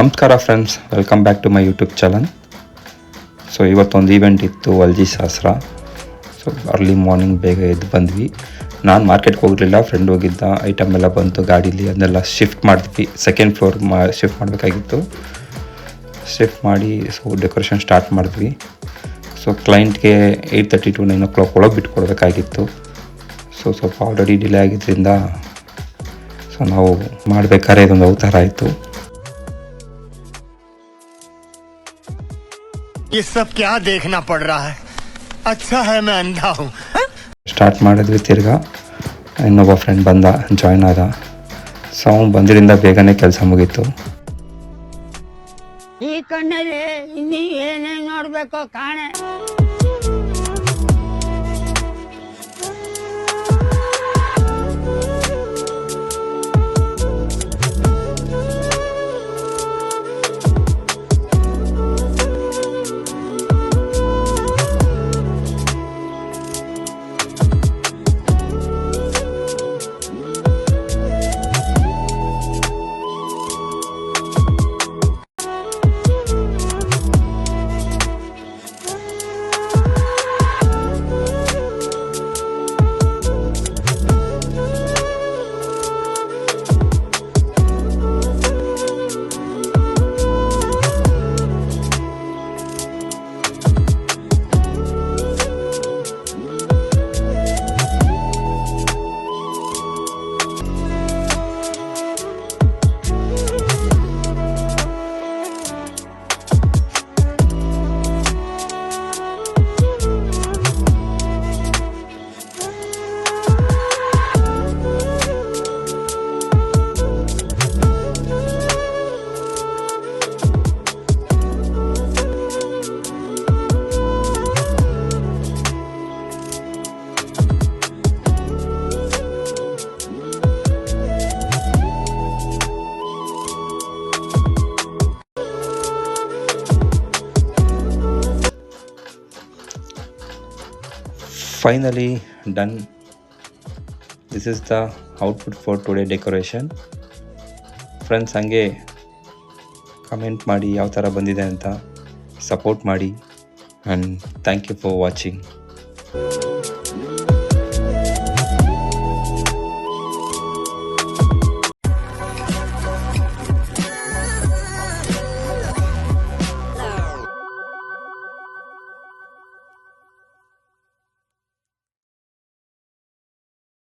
ನಮಸ್ಕಾರ friends, welcome back to my YouTube channel. So ಇವತ್ತೊಂದು event ಇತ್ತು, ವಲ್ಜಿ ಶಾಸ್ತ್ರ. ಸೊ ಅರ್ಲಿ ಮಾರ್ನಿಂಗ್ ಬೇಗ ಎದ್ದು ಬಂದ್ವಿ. ನಾನು ಮಾರ್ಕೆಟ್ಗೆ ಹೋಗಲಿಲ್ಲ, ಫ್ರೆಂಡ್ ಹೋಗಿದ್ದ. ಐಟಮ್ ಎಲ್ಲ ಬಂತು ಗಾಡೀಲಿ, ಅದನ್ನೆಲ್ಲ ಶಿಫ್ಟ್ ಮಾಡಿದ್ವಿ. ಸೆಕೆಂಡ್ ಫ್ಲೋರ್ ಶಿಫ್ಟ್ ಮಾಡಬೇಕಾಗಿತ್ತು. ಶಿಫ್ಟ್ ಮಾಡಿ ಡೆಕೋರೇಷನ್ ಸ್ಟಾರ್ಟ್ ಮಾಡಿದ್ವಿ. ಸೊ ಕ್ಲೈಂಟ್ಗೆ 8:30 to 9 o'clock ಒಳಗೆ ಬಿಟ್ಕೊಡ್ಬೇಕಾಗಿತ್ತು. ಸ್ವಲ್ಪ ಆಲ್ರೆಡಿ ಡಿಲೇ ಆಗಿದ್ದರಿಂದ ಸೊ ನಾವು ಮಾಡಬೇಕಾದ್ರೆ ಇದೊಂದು ಅವತಾರ ಆಯಿತು. ये सब क्या देखना पड़ रहा है? अच्छा है मैं अंधा हूँ. ಸ್ಟಾರ್ಟ್ ಮಾಡಿದ್ವಿ. ತಿರ್ಗಾ ಇನ್ನೊಬ್ಬ ಫ್ರೆಂಡ್ ಬಂದ, ಜಾಯ್ನ್ ಆದ. ಸೊ ಅವ್ನು ಬಂದಿರಿಂದ ಬೇಗನೆ ಕೆಲಸ ಮುಗೀತು. ಈ ಕಣ್ಣಲ್ಲಿ ಇನ್ನೀ ಏನೇನು ನೋಡ್ಬೇಕೋ ಕಾಣೆ. Finally done. This is the output for today decoration. Friends, ಹಂಗೆ ಕಮೆಂಟ್ ಮಾಡಿ ಯಾವ ಥರ ಬಂದಿದೆ ಅಂತ, ಸಪೋರ್ಟ್ ಮಾಡಿ. And thank you for watching.